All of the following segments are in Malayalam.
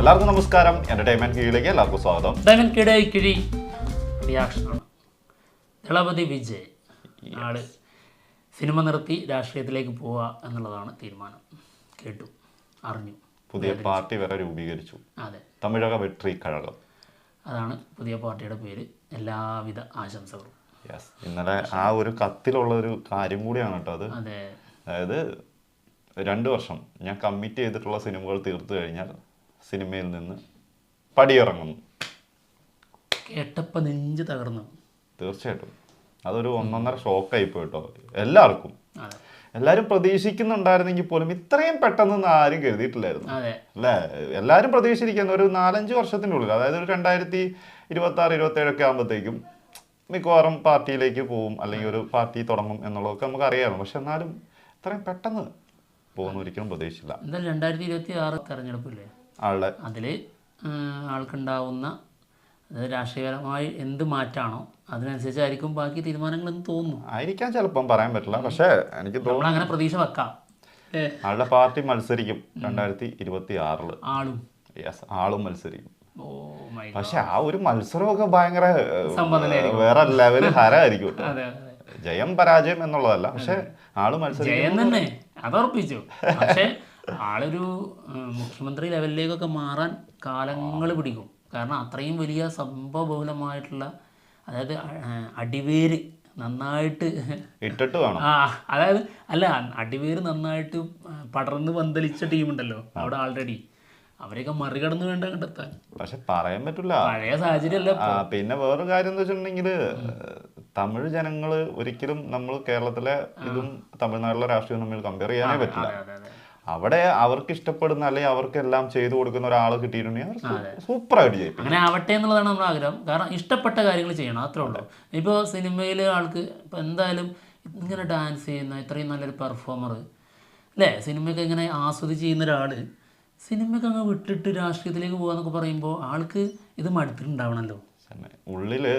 എല്ലാവർക്കും നമസ്കാരം. എന്റർടൈൻമെന്റ് കീഴിലേക്ക് എല്ലാവർക്കും സ്വാഗതം. ഡയമണ്ട് കിഴി റിയാക്ഷനാണ്. ദളപതി വിജയ് ആള് സിനിമ നിർത്തി രാഷ്ട്രീയത്തിലേക്ക് പോവുക എന്നുള്ളതാണ് തീരുമാനം. കേട്ടു, അറിഞ്ഞു. പുതിയ പാർട്ടി വരെ രൂപീകരിച്ചു. അതെ, തമിഴക വെട്രി കഴകം. അതാണ് പുതിയ പാർട്ടിയുടെ പേര്. എല്ലാവിധ ആശംസകളും. യെസ്, ഇന്നലെ ആ ഒരു കത്തിലുള്ള ഒരു കാര്യം കൂടിയാണ് കേട്ടോ അത്. അതെ, അതായത് 2 വർഷം ഞാൻ കമ്മിറ്റ് ചെയ്തിട്ടുള്ള സിനിമകൾ തീർത്തു കഴിഞ്ഞാൽ സിനിമയിൽ നിന്ന് പടിയിറങ്ങുന്നു. കേട്ടപ്പോൾ നെഞ്ച് തകർന്നു. തീർച്ചയായിട്ടും അതൊരു 1.5 ഷോക്കായി പോയിട്ടോ എല്ലാവർക്കും. എല്ലാവരും പ്രതീക്ഷിക്കുന്നുണ്ടായിരുന്നെങ്കിൽ പോലും ഇത്രയും പെട്ടെന്ന് ആരും കരുതിയിട്ടില്ലായിരുന്നു അല്ലേ. എല്ലാവരും പ്രതീക്ഷിച്ചിരിക്കുന്ന ഒരു 4-5 വർഷത്തിനുള്ളിൽ, അതായത് ഒരു 2026-27 ഒക്കെ ആകുമ്പോഴത്തേക്കും മിക്കവാറും പാർട്ടിയിലേക്ക് പോവും, അല്ലെങ്കിൽ ഒരു പാർട്ടി തുടങ്ങും എന്നുള്ളതൊക്കെ നമുക്ക് അറിയാമായിരുന്നു. പക്ഷെ എന്നാലും ഇത്രയും പെട്ടെന്ന് പോകുന്ന ഒരിക്കലും പ്രതീക്ഷിച്ചില്ല. എന്തായാലും 2026 തെരഞ്ഞെടുപ്പില്ലേ ആളുടെ അതിൽ ആൾക്കുണ്ടാവുന്ന, അതായത് രാഷ്ട്രീയപരമായി എന്ത് മാറ്റാണോ അതിനനുസരിച്ചായിരിക്കും ബാക്കി തീരുമാനങ്ങളെന്ന് തോന്നുന്നു. ആയിരിക്കാം, ചിലപ്പം പറയാൻ പറ്റില്ല. പക്ഷെ എനിക്ക് തോന്നുന്നു അങ്ങനെ പ്രതീക്ഷ വെക്കാം. ആളുടെ പാർട്ടി മത്സരിക്കും 2026. ആളും യെസ്, ആളും മത്സരിക്കും. പക്ഷെ ആ ഒരു മത്സരമൊക്കെ ഭയങ്കര വേറെ ലെവല് ഹരമായിരിക്കും. ജയം പരാജയം എന്നുള്ളതല്ല, പക്ഷെ ആള് ജയം തന്നെ അതുറപ്പിച്ചു. പക്ഷെ ആളൊരു മുഖ്യമന്ത്രി ലെവലിലേക്കൊക്കെ മാറാൻ കാലങ്ങൾ പിടിക്കും. കാരണം അത്രയും വലിയ സംഭവബഹുലമായിട്ടുള്ള, അതായത് അടിവേര് നന്നായിട്ട് ഇട്ടിട്ട് വേണം. അതായത് അല്ല, അടിവേര് നന്നായിട്ട് പടർന്ന് പന്തലിച്ച ടീമുണ്ടല്ലോ അവിടെ ആൾറെഡി. അവരെയൊക്കെ മറികടന്ന് വേണ്ട കണ്ടെത്താൻ. പക്ഷെ പറയാൻ പറ്റില്ല, പഴയ സാഹചര്യമല്ല. പിന്നെ വേറൊരു കാര്യം എന്താ വെച്ചിട്ടുണ്ടെങ്കിൽ തമിഴ് ജനങ്ങള് ഒരിക്കലും നമ്മൾ കേരളത്തിലെ ഇതും തമിഴ്നാട്ടിലെ രാഷ്ട്രീയവും തമ്മിൽ കമ്പയർ ചെയ്യാനേ പറ്റില്ല. അവിടെ അവർക്ക് ഇഷ്ടപ്പെടുന്ന, അല്ലെങ്കിൽ അവർക്ക് എല്ലാം ചെയ്തു കൊടുക്കുന്ന ഒരാൾ കിട്ടിയിട്ടുണ്ടെങ്കിൽ സൂപ്പറായിട്ട് ചെയ്യും. അങ്ങനെ ആവട്ടെ എന്നുള്ളതാണ് നമ്മുടെ ആഗ്രഹം. കാരണം ഇഷ്ടപ്പെട്ട കാര്യങ്ങൾ ചെയ്യണം, അത്രേ ഉള്ളൂ. ഇപ്പോൾ സിനിമയിൽ ആൾക്ക് ഇപ്പം എന്തായാലും ഇങ്ങനെ ഡാൻസ് ചെയ്യുന്ന ഇത്രയും നല്ലൊരു പെർഫോമർ അല്ലേ, സിനിമയൊക്കെ ഇങ്ങനെ ആസ്വദിച്ച് ചെയ്യുന്ന ഒരാൾ സിനിമയൊക്കെ അങ്ങ് വിട്ടിട്ട് രാഷ്ട്രീയത്തിലേക്ക് പോകാന്നൊക്കെ പറയുമ്പോൾ ആൾക്ക് ഇത് മടുത്തിട്ടുണ്ടാവണമല്ലോ ഉള്ളില്.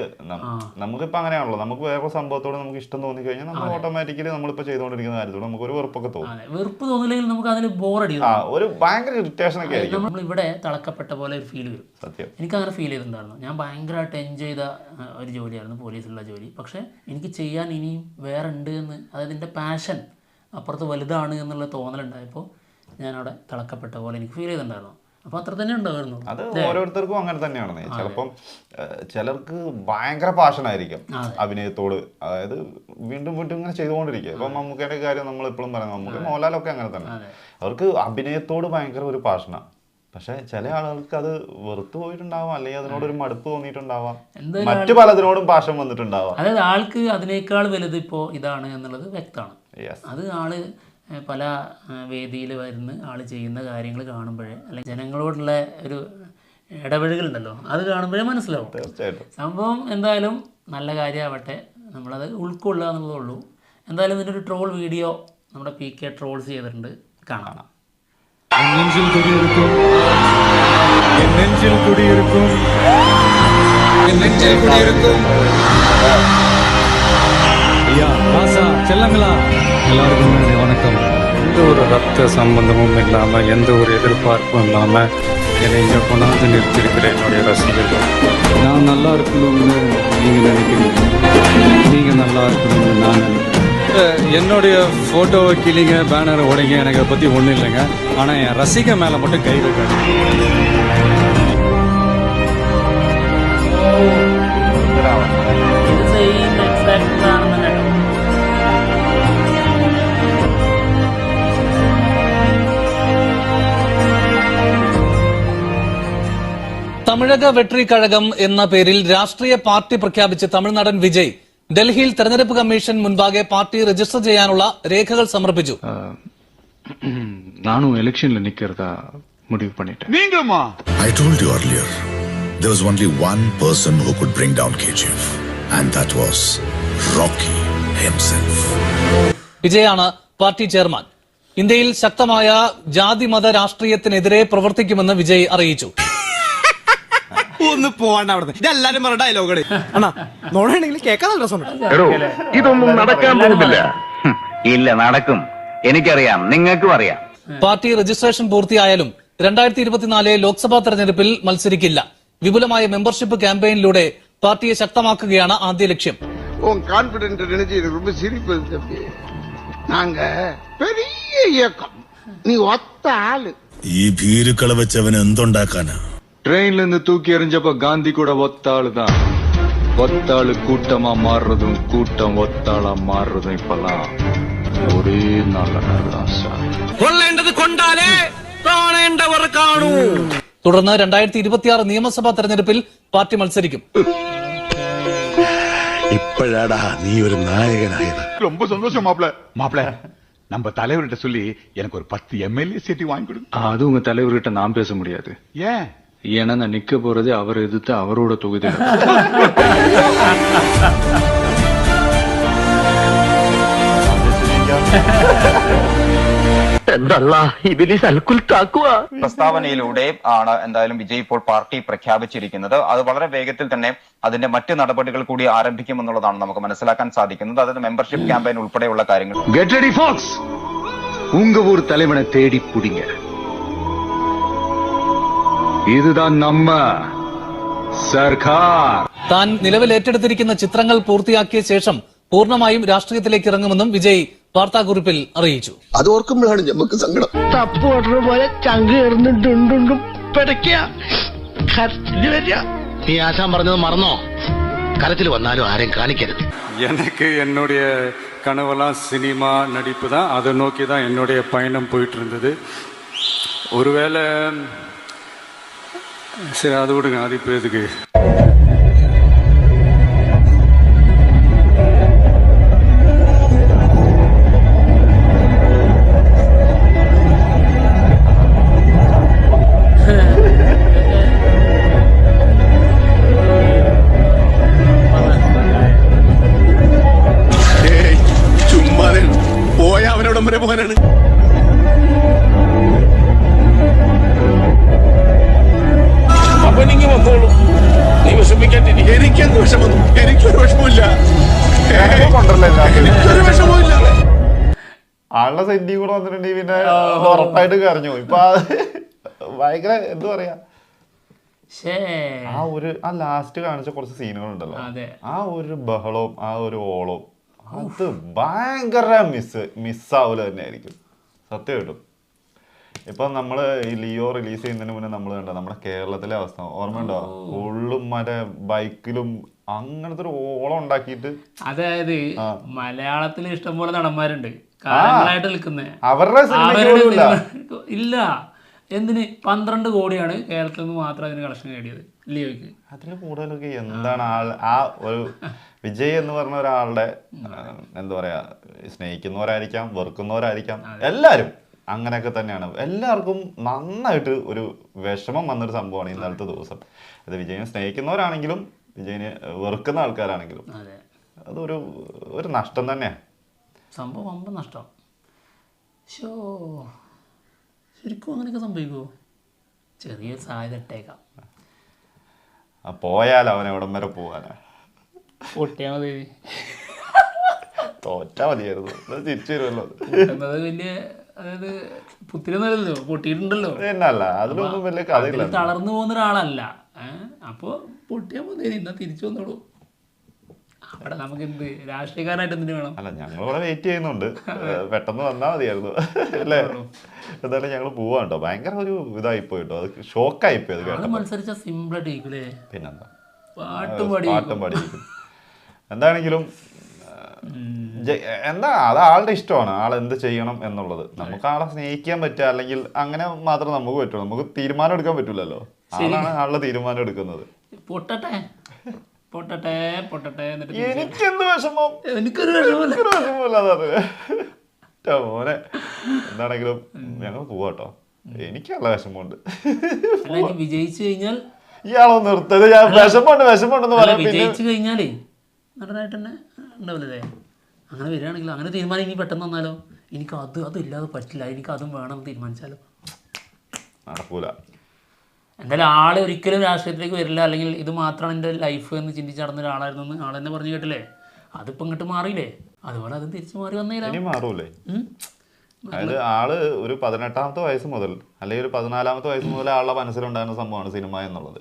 നമുക്കിപ്പോൾ അങ്ങനെയാണല്ലോ, നമുക്ക് വേറെ സംഭവത്തോട് നമുക്ക് ഇഷ്ടം തോന്നിക്കഴിഞ്ഞാൽ നമ്മൾ ഓട്ടോമാറ്റിക്കലി നമ്മളിപ്പോൾ ചെയ്തുകൊണ്ടിരിക്കുന്ന കാര്യത്തോട് നമുക്ക് ഒരു വെറുപ്പൊക്കെ തോന്നും. വെറുപ്പ് തോന്നില്ലെങ്കിൽ നമുക്ക് അതിൽ ബോറടി, ഒരു ഭയങ്കര ഇറിറ്റേഷൻ ഒക്കെ ആയിരിക്കും. നമ്മൾ ഇവിടെ തിളക്കപ്പെട്ട പോലെ ഒരു ഫീൽ വരും. സത്യം, എനിക്ക് അങ്ങനെ ഫീൽ ചെയ്തിട്ടുണ്ടായിരുന്നു. ഞാൻ ഭയങ്കരമായിട്ട് എൻജോയ് ചെയ്ത ഒരു ജോലിയായിരുന്നു പോലീസിലുള്ള ജോലി. പക്ഷേ എനിക്ക് ചെയ്യാൻ ഇനിയും വേറെ ഉണ്ട് എന്ന്, അതായത് എൻ്റെ പാഷൻ അപ്പുറത്ത് വലുതാണ് എന്നുള്ള തോന്നലുണ്ടായപ്പോൾ ഞാനവിടെ തിളക്കപ്പെട്ട പോലെ എനിക്ക് ഫീൽ ചെയ്തിട്ടുണ്ടായിരുന്നു. അപ്പൊ അത്ര തന്നെ ഉണ്ടായിരുന്നു. അത് ഓരോരുത്തർക്കും അങ്ങനെ തന്നെയാണ്. ചിലപ്പം ചിലർക്ക് ഭയങ്കര പാഷനായിരിക്കും അഭിനയത്തോട്, അതായത് വീണ്ടും വീണ്ടും ഇങ്ങനെ ചെയ്തുകൊണ്ടിരിക്കുക. ഇപ്പം മമ്മൂക്കയുടെ കാര്യം നമ്മൾ എപ്പോഴും പറയുന്നത്, മമ്മൂക്ക മോഹൻലാലൊക്കെ അങ്ങനെ തന്നെ. അവർക്ക് അഭിനയത്തോട് ഭയങ്കര ഒരു പാഷനാണ്. പക്ഷെ ചില ആളുകൾക്ക് അത് വെറുത്തു പോയിട്ടുണ്ടാവാം, അല്ലെങ്കിൽ അതിനോടൊരു മടുപ്പ് തോന്നിയിട്ടുണ്ടാവാം, മറ്റു പലതിനോടും പാഷൻ വന്നിട്ടുണ്ടാവാം. അതായത് ആൾക്ക് അതിനേക്കാൾ വലുത് ഇപ്പോൾ ഇതാണ് എന്നുള്ളത് വ്യക്തമാണ്. അത് ആള് പല വേദിയിൽ വരുന്ന ആൾ ചെയ്യുന്ന കാര്യങ്ങൾ കാണുമ്പോഴേ, അല്ലെങ്കിൽ ജനങ്ങളോടുള്ള ഒരു ഇടപെടലുണ്ടല്ലോ അത് കാണുമ്പോഴേ മനസ്സിലാവും. തീർച്ചയായിട്ടും സംഭവം എന്തായാലും നല്ല കാര്യമാവട്ടെ, നമ്മളത് ഉൾക്കൊള്ളുക എന്നുള്ളതേ ഉള്ളൂ. എന്തായാലും ഇതിൻ്റെ ഒരു ട്രോൾ വീഡിയോ നമ്മുടെ PK ട്രോൾസ് ചെയ്തിട്ടുണ്ട്, കാണാം. எல்லாருக்கும் வணக்கம். எந்த ஒரு ரத்த சம்பந்தமும் இல்லாமல், எந்த ஒரு எதிர்பார்ப்பும் இல்லாமல் என்னை இங்கே கொண்டாந்து நிறுத்தியிருக்கிற என்னுடைய ரசிகர்கள், நான் நல்லா இருக்கணும்னு நீங்கள் நினைக்கிறீங்க, நீங்கள் நல்லா இருக்கணும்னு நான் நினைக்கிறேன். என்னுடைய ஃபோட்டோ வைக்கலிங்க, பேனரை உடைங்க, எனக்கு அதை பற்றி ஒன்றும் இல்லைங்க. ஆனால் என் ரசிகை மேலே மட்டும் கை வைக்காது. തമിഴക വെട്രി കഴകം എന്ന പേരിൽ രാഷ്ട്രീയ പാർട്ടി പ്രഖ്യാപിച്ച് തമിഴ്നാടൻ വിജയ് ഡൽഹിയിൽ തെരഞ്ഞെടുപ്പ് കമ്മീഷൻ മുൻപാകെ പാർട്ടി രജിസ്റ്റർ ചെയ്യാനുള്ള രേഖകൾ സമർപ്പിച്ചു. நானும் எலெக்ஷன்ல நிக்கிறதா முடிவு பண்ணிட்டேன். நீங்களுமா? I told you earlier, there was only one person who could bring down KGF, and that was Rocky himself. വിജയാണ് പാർട്ടി ചെയർമാൻ. ഇന്ത്യയിൽ ശക്തമായ ജാതി മത രാഷ്ട്രീയത്തിനെതിരെ പ്രവർത്തിക്കുമെന്ന് വിജയ് അറിയിച്ചു. ഒന്ന് പോവാണ്ട് അവിടെ ഇതെല്ലാരും പറഞ്ഞ ഡയലോഗുകൾ അണ്ണാ നോണെങ്കിൽ കേൾക്കാൻ നല്ല രസമുണ്ട്. ഇതൊന്നും നടക്കാൻ പോകുന്നില്ല. ഇല്ല, നടക്കും. എനിക്കറിയാം, നിങ്ങൾക്കും അറിയാം. പാർട്ടി രജിസ്ട്രേഷൻ പൂർത്തിയായാലും 2024 ലോക്സഭാ തെരഞ്ഞെടുപ്പിൽ മത്സരിക്കില്ല. വിപുലമായ മെമ്പർഷിപ്പ് ക്യാമ്പയിനിലൂടെ പാർട്ടിയെ ശക്തമാക്കുകയാണ് ആദ്യ ലക്ഷ്യം. கான்பிடென்ட் நினைச்சு எனக்கு ரொம்ப சிரிப்பு தம்பி. நாங்க பெரிய இயக்கம், நீ ஒத்த ஆளு. ഈ ഭീരുക്കളെ വെച്ച് അവൻ എന്തുണ്ടാക്കാനാ? ട്രെയിനിൽ നിന്ന് തൂക്കി എറിഞ്ഞപ്പോ ഗാന്ധി കൂടെ ഒത്താളുതാ. ഒത്താള് കൂട്ടമാ മാറുന്നതും കൂട്ടം ഒത്താളാ മാറുന്നതും ഇപ്പളാം ഒരേ നല്ല കൊള്ളേണ്ടത് കൊണ്ടാലേ കാണേണ്ടവർ കാണൂ. തുടർന്ന് 2026 നിയമസഭാ തെരഞ്ഞെടുപ്പിൽ പാർട്ടി മത്സരിക്കും. ഇപ്പോഴാടാ നീ ഒരു നായകനായത്. ரொம்ப சந்தோஷம் மாப்ள நம்ம தலைவர்கிட்ட சொல்லி எனக்கு ஒரு 10 MLA சீட்டு வாங்கி கொடு. அது உங்க தலைவர்கிட்ட நான் பேச முடியாது. ஏன்? ஏன்னா நான் நிக்க போறதே அவர் எதிர்த்து அவரோட தொகுதியில். പ്രസ്താവനയിലൂടെ ആണ് എന്തായാലും വിജയ് ഇപ്പോൾ പാർട്ടി പ്രഖ്യാപിച്ചിരിക്കുന്നത്. അത് വളരെ വേഗത്തിൽ തന്നെ അതിന്റെ മറ്റ് നടപടികൾ കൂടി ആരംഭിക്കുമെന്നുള്ളതാണ് നമുക്ക് മനസ്സിലാക്കാൻ സാധിക്കുന്നത്. അതായത് മെമ്പർഷിപ്പ് ക്യാമ്പയിൻ ഉൾപ്പെടെയുള്ള കാര്യങ്ങൾ. கெட் ரெடி ஃபாக்ஸ், உங்க ஊர் தலைவனை தேடி புடிங்க. இதுதான் நம்ம സർക്കാർ. താൻ നിലവിൽ ഏറ്റെടുത്തിരിക്കുന്ന ചിത്രങ്ങൾ പൂർത്തിയാക്കിയ ശേഷം പൂർണ്ണമായും രാഷ്ട്രീയത്തിലേക്ക് ഇറങ്ങുമെന്നും വിജയ് വാർത്താക്കുറിപ്പിൽ അറിയിച്ചു. അത് ഓർക്കുമ്പോഴാണ് നമുക്ക് സങ്കടം. தப்பு ஓடுற போல சங்கு இருந்துണ്ടുണ്ടുണ്ടും പിടയ്ക്കുക കരച്ചില് വരിക. നീ ആശാൻ പറഞ്ഞത് മറന്നോ? കരച്ചിൽ വന്നാലും ആരെയും കാണിക്കരുത്. எனக்கு என்னுடைய கனவெல்லாம் சினிமா நடிப்பு தான். அதை நோக்கி தான் என்னுடைய பயணம் போயிட்டு இருந்தது. ஒருவேளை சரி அது விடுங்க, அது இப்போ எதுக்கு. ചുമ്മാതെ പോയ അവനോടം വരെ പോകാനാണ്. എനിക്കെന്ത് വിഷമം? എനിക്കൊരു വിഷമമില്ല. എനിക്കൊരു വിഷമമില്ല. ആളുടെ സെന്റിയും കൂടെ വന്നിട്ടുണ്ടെങ്കിൽ പിന്നെ ഉറപ്പായിട്ട് കരഞ്ഞു. ഇപ്പൊ ഭയങ്കര എന്താ പറയാ, ആ ലാസ്റ്റ് കാണിച്ച കുറച്ച് സീനുകളുണ്ടല്ലോ, ആ ഒരു ബഹളവും ആ ഒരു ഓളവും അത് ഭയങ്കര മിസ്സാവൂല തന്നെ ആയിരിക്കും സത്യമായിട്ടും. ഇപ്പൊ നമ്മള് ഈ ലിയോ റിലീസ് ചെയ്യുന്നതിന് മുന്നേ നമ്മൾ കണ്ട നമ്മുടെ കേരളത്തിലെ അവസ്ഥ ഓർമ്മയുണ്ടോ? ഫുള്ളും മറ്റേ ബൈക്കിലും അങ്ങനത്തെ ഒരു ഓളം ഉണ്ടാക്കിയിട്ട്. അതായത് മലയാളത്തിൽ ഇഷ്ടംപോലെ നടന്മാരുണ്ട് കാലങ്ങളായിട്ട് നിൽക്കുന്നത്, അവരുടെ ഇല്ല. എന്തിന് 12 കോടിയാണ് കേരളത്തിൽ നിന്ന് മാത്രം അതിന് കളക്ഷൻ നേടിയത് ലിയോയ്ക്ക്. അതിന് കൂടുതലൊക്കെ എന്താണ് ആ ഒരു വിജയ് എന്ന് പറഞ്ഞ ഒരാളുടെ എന്താ പറയാ, സ്നേഹിക്കുന്നവരായിരിക്കാം, വെറുക്കുന്നവരായിരിക്കാം, എല്ലാരും അങ്ങനെയൊക്കെ തന്നെയാണ്. എല്ലാവർക്കും നന്നായിട്ട് ഒരു വിഷമം വന്നൊരു സംഭവമാണ് ഇന്നലത്തെ ദിവസം. അത് വിജയനെ സ്നേഹിക്കുന്നവരാണെങ്കിലും വിജയനെ വെറുക്കുന്ന ആൾക്കാരാണെങ്കിലും അതൊരു ഒരു നഷ്ടം തന്നെയാണ്. സംഭവം വമ്പ നഷ്ടം. ശരിക്കും അങ്ങനെയൊക്കെ സംഭവിക്കുമോ? ചെറിയൊരു സാധ്യത ഇട്ടേക്കാം. പോയാൽ അവൻ എവിടം വരെ പോവാനാ? പൊട്ടിയാ മതി, തോറ്റാ മതിയായിരുന്നു. തിരിച്ചു വരുമല്ലോ. വലിയ അതായത് പുത്തിരിയൊന്നുമല്ലല്ലോ, പൊട്ടിയിട്ടുണ്ടല്ലോ. എന്നല്ല, അതിലൊന്നും വലിയ കഥയില്ല. തളർന്നു പോകുന്ന ഒരാളല്ല. അപ്പോൾ പൊട്ടിയാ മതി, എന്നാ തിരിച്ചു വന്നോളൂ. അവിടെ നമുക്ക് എന്ത് രാഷ്ട്രീയക്കാരനായിട്ട് എന്തിനു വേണം? അല്ല, ഞങ്ങളിവിടെ വെയിറ്റ് ചെയ്യുന്നുണ്ട്, പെട്ടെന്ന് വന്നാൽ മതിയായിരുന്നു അല്ലേ? എന്തായാലും ഞങ്ങൾ പോവാൻ കേട്ടോ. ഭയങ്കര ഒരു ഇതായിപ്പോയിട്ടോ, അത് ഷോക്കായിപ്പോയി അത് കേട്ടോ. മത്സരിച്ച സിമ്പിളായിട്ട് ഇരിക്കൂലേ? പിന്നെന്താ, പാട്ടും പാടിയിരിക്കും. എന്താണെങ്കിലും എന്താ, അത് ആളുടെ ഇഷ്ടമാണ്, ആളെന്ത് ചെയ്യണം എന്നുള്ളത്. നമുക്ക് ആളെ സ്നേഹിക്കാൻ പറ്റുക അല്ലെങ്കിൽ അങ്ങനെ മാത്രം നമുക്ക് പറ്റുള്ളൂ. നമുക്ക് തീരുമാനം എടുക്കാൻ പറ്റൂലല്ലോ. ആളാണ് ആളുടെ തീരുമാനം എടുക്കുന്നത്. പൊട്ടട്ടെ പൊട്ടട്ടെ പൊട്ടട്ടെ. എനിക്കെന്ത് വിഷമം? എനിക്കൊരു വിഷമമില്ല മോനെ. എന്താണെങ്കിലും ഞങ്ങൾ പോവാട്ടോ, എനിക്ക് നല്ല വിഷമമുണ്ട്. വിജയിച്ചു കഴിഞ്ഞാൽ ഇയാളോ നിർത്തത്, ഞാൻ വിഷമമുണ്ടെന്ന് പറയാം. വിജയിച്ചു കഴിഞ്ഞാലേ നടനായിട്ട് തന്നെ ഉണ്ടാവില്ലേ? അങ്ങനെ വരികയാണെങ്കിൽ അങ്ങനെ തീരുമാനം ഇനി പെട്ടെന്ന് വന്നാലോ? എനിക്ക് അതില്ലാതെ പറ്റില്ല, എനിക്ക് അതും വേണം തീരുമാനിച്ചാലോ? നടക്കൂല. എന്തായാലും ആളെ ഒരിക്കലും രാഷ്ട്രീയത്തിലേക്ക് വരില്ല, അല്ലെങ്കിൽ ഇത് മാത്രമാണ് എൻ്റെ ലൈഫ് എന്ന് ചിന്തിച്ച് നടന്ന ഒരാളായിരുന്നു ആൾ തന്നെ പറഞ്ഞു കേട്ടില്ലേ? അതിപ്പോൾ ഇങ്ങോട്ട് മാറിയില്ലേ? അതുപോലെ അതും തിരിച്ചു മാറി വന്നേരാ. മാറൂലേ? അതായത് ആള് ഒരു 18-ാമത്തെ വയസ്സ് മുതൽ അല്ലെങ്കിൽ ഒരു 14-ാമത്തെ വയസ്സ് മുതൽ ആളുടെ മനസ്സിലുണ്ടായിരുന്ന സംഭവമാണ് സിനിമ എന്നുള്ളത്.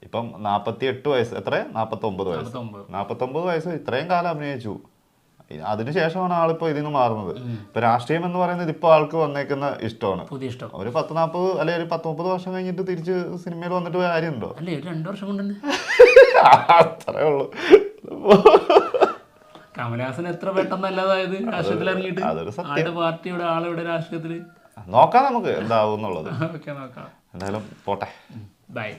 ഇപ്പം 48 വയസ്സ്, എത്ര 49 വയസ്സ്, 49 വയസ്സ് ഇത്രയും കാലം അഭിനയിച്ചു. അതിനുശേഷമാണ് ആളിപ്പോ ഇതിൽ നിന്ന് മാറുന്നത്. ഇപ്പൊ രാഷ്ട്രീയം എന്ന് പറയുന്നത് ഇപ്പൊ ആൾക്ക് വന്നേക്കുന്ന ഇഷ്ടമാണ്. ഒരു 10-40 അല്ലെങ്കിൽ ഒരു 10-30 വർഷം കഴിഞ്ഞിട്ട് തിരിച്ച് സിനിമയിൽ വന്നിട്ട് കാര്യമുണ്ടോ? 2 വർഷം കൊണ്ട് അത്രേ ഉള്ളൂ. കമലഹാസൻ എത്ര പെട്ടെന്നല്ലാതായത് രാഷ്ട്രീയത്തിൽ ഇറങ്ങിയിട്ട്? ആളുടെ പാർട്ടിയുടെ ആളിവിടെ രാഷ്ട്രീയത്തില് നോക്കാം നമുക്ക് എന്താവും എന്നുള്ളത്. ഓക്കെ, നോക്കാം. എന്തായാലും പോട്ടെ. ബൈ.